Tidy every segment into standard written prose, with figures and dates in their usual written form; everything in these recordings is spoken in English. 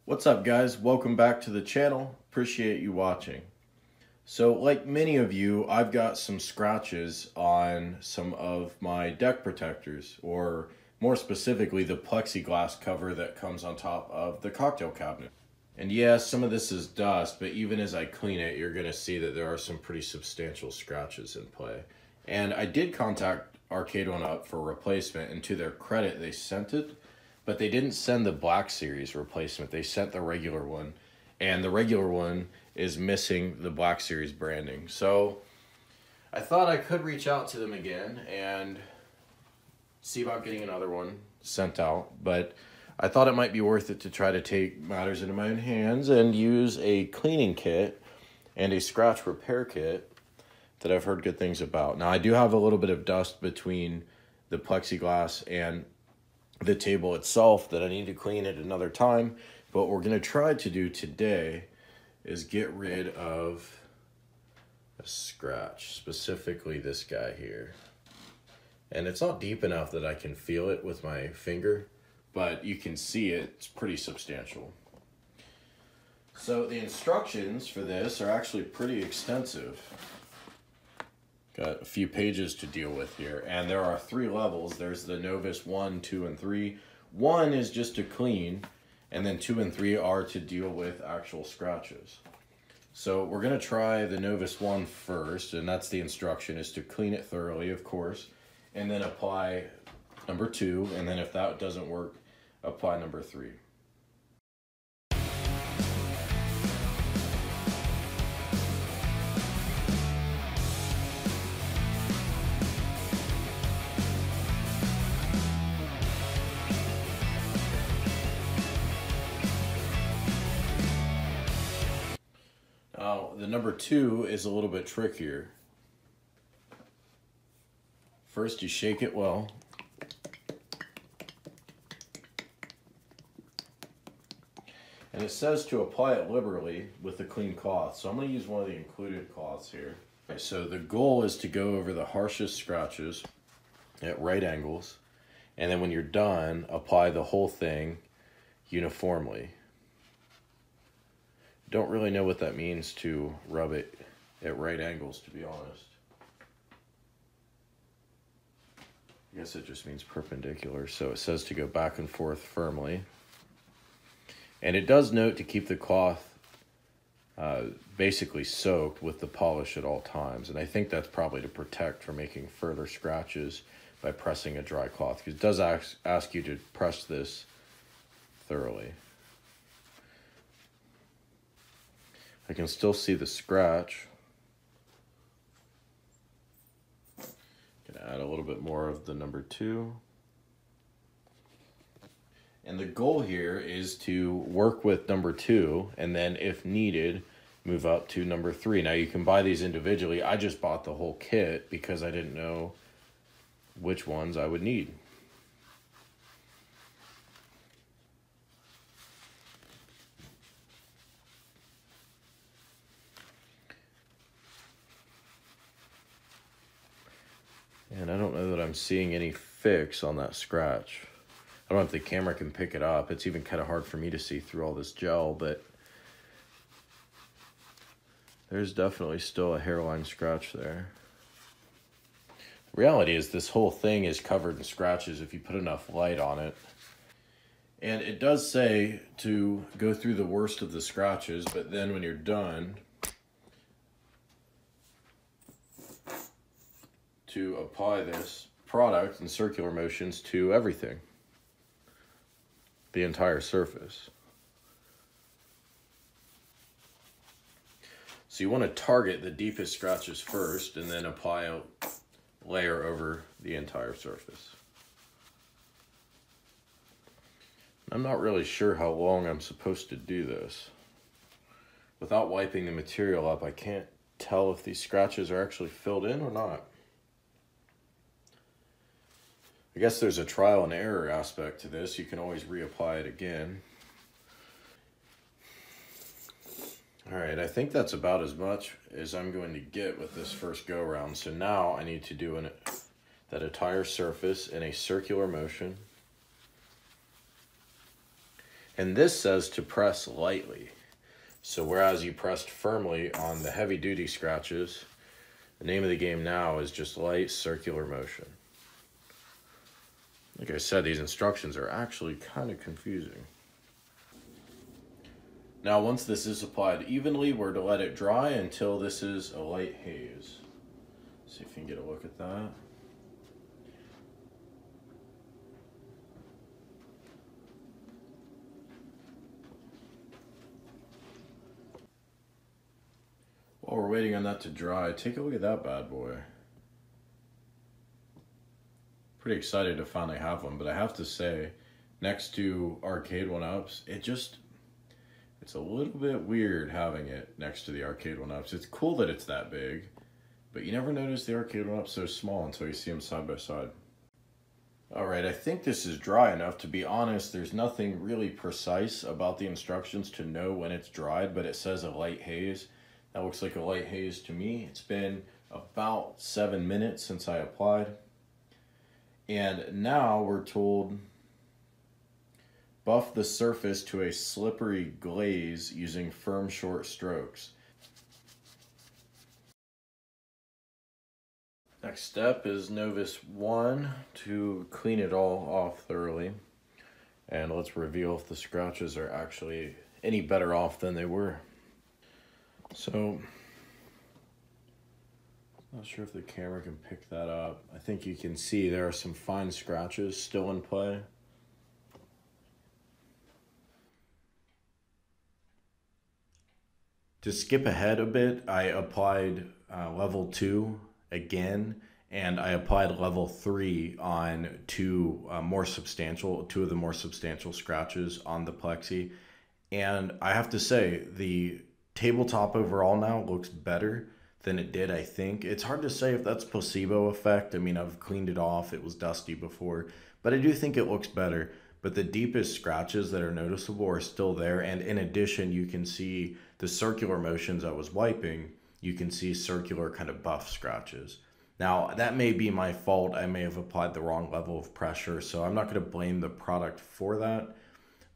What's up guys, welcome back to the channel, appreciate you watching. So like many of you, I've got some scratches on some of my deck protectors, or more specifically the plexiglass cover that comes on top of the cocktail cabinet. And yes, some of this is dust, but even as I clean it, you're gonna see that there are some pretty substantial scratches in play. And I did contact Arcade1up for replacement, and to their credit, they sent it. But they didn't send the Black Series replacement. They sent the regular one. And the regular one is missing the Black Series branding. So I thought I could reach out to them again and see about getting another one sent out. But I thought it might be worth it to try to take matters into my own hands and use a cleaning kit and a scratch repair kit that I've heard good things about. Now I do have a little bit of dust between the plexiglass and the table itself that I need to clean at another time, but what we're going to try to do today is get rid of a scratch, specifically this guy here. And it's not deep enough that I can feel it with my finger, but you can see it's pretty substantial. So the instructions for this are actually pretty extensive. Got a few pages to deal with here, and there are 3 levels. There's the Novice 1, 2, and 3. 1 is just to clean, and then 2 and 3 are to deal with actual scratches. So we're gonna try the Novice 1 first, and that's the instruction, is to clean it thoroughly, of course, and then apply number 2, and then if that doesn't work, apply number 3. Now, the number 2 is a little bit trickier. First, you shake it well. And it says to apply it liberally with a clean cloth. So I'm going to use one of the included cloths here. Okay, so the goal is to go over the harshest scratches at right angles. And then when you're done, apply the whole thing uniformly. Don't really know what that means to rub it at right angles, to be honest. I guess it just means perpendicular. So it says to go back and forth firmly. And it does note to keep the cloth basically soaked with the polish at all times. And I think that's probably to protect from making further scratches by pressing a dry cloth, because it does ask you to press this thoroughly. I can still see the scratch. Gonna add a little bit more of the number 2. And the goal here is to work with number 2, and then if needed, move up to number 3. Now you can buy these individually. I just bought the whole kit because I didn't know which ones I would need. And I don't know that I'm seeing any fix on that scratch. I don't know if the camera can pick it up. It's even kind of hard for me to see through all this gel, but there's definitely still a hairline scratch there. The reality is this whole thing is covered in scratches if you put enough light on it. And it does say to go through the worst of the scratches, but then when you're done, to apply this product in circular motions to everything, the entire surface. So you want to target the deepest scratches first and then apply a layer over the entire surface. I'm not really sure how long I'm supposed to do this. Without wiping the material up, I can't tell if these scratches are actually filled in or not. I guess there's a trial and error aspect to this. You can always reapply it again. All right, I think that's about as much as I'm going to get with this first go around. So now I need to do that entire surface in a circular motion. And this says to press lightly. So whereas you pressed firmly on the heavy duty scratches, the name of the game now is just light circular motion. Like I said, these instructions are actually kind of confusing. Now once this is applied evenly, we're to let it dry until this is a light haze. See if you can get a look at that. While we're waiting on that to dry, take a look at that bad boy. Pretty excited to finally have one, but I have to say, next to Arcade1ups, it's a little bit weird having it next to the Arcade1ups. It's cool that it's that big, but you never notice the Arcade1ups so small until you see them side by side. Alright, I think this is dry enough. To be honest, there's nothing really precise about the instructions to know when it's dried, but it says a light haze. That looks like a light haze to me. It's been about 7 minutes since I applied. And now we're told, buff the surface to a slippery glaze using firm short strokes. Next step is Novice 1 to clean it all off thoroughly. And let's reveal if the scratches are actually any better off than they were. So, not sure if the camera can pick that up. I think you can see there are some fine scratches still in play. To skip ahead a bit, I applied level 2 again, and I applied level 3 on two of the more substantial scratches on the Plexi. And I have to say, the tabletop overall now looks better than it did, I think. It's hard to say if that's placebo effect. I mean, I've cleaned it off. It was dusty before, but I do think it looks better. But the deepest scratches that are noticeable are still there. And in addition, you can see the circular motions I was wiping. You can see circular kind of buff scratches. Now, that may be my fault. I may have applied the wrong level of pressure, so I'm not going to blame the product for that.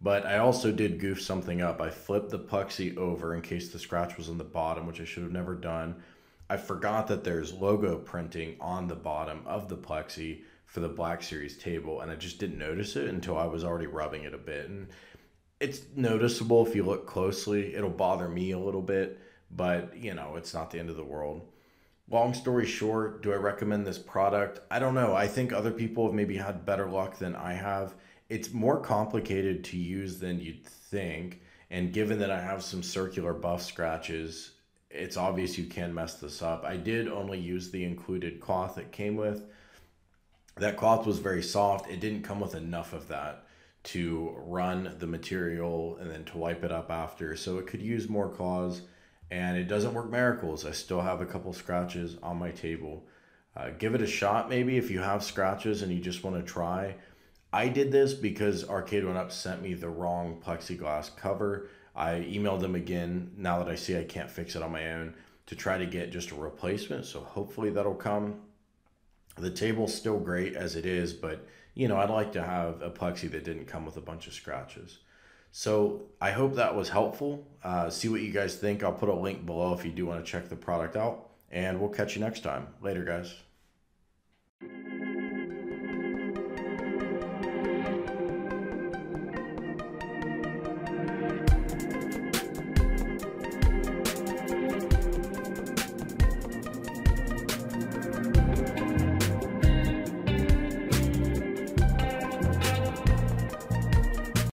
But I also did goof something up. I flipped the Plexi over in case the scratch was on the bottom, which I should have never done. I forgot that there's logo printing on the bottom of the Plexi for the Black Series table, and I just didn't notice it until I was already rubbing it a bit. And it's noticeable if you look closely. It'll bother me a little bit, but you know, it's not the end of the world. Long story short, do I recommend this product? I don't know. I think other people have maybe had better luck than I have. It's more complicated to use than you'd think, and given that I have some circular buff scratches, it's obvious you can mess this up. I did only use the included cloth it came with. That cloth was very soft. It didn't come with enough of that to run the material and then to wipe it up after, so it could use more cloths, and it doesn't work miracles. I still have a couple scratches on my table. Give it a shot maybe if you have scratches and you just want to try. I did this because Arcade1up sent me the wrong plexiglass cover. I emailed them again now that I see I can't fix it on my own to try to get just a replacement, so hopefully that'll come. The table's still great as it is, but you know, I'd like to have a Plexi that didn't come with a bunch of scratches. So I hope that was helpful. See what you guys think. I'll put a link below if you do want to check the product out, and we'll catch you next time. Later, guys.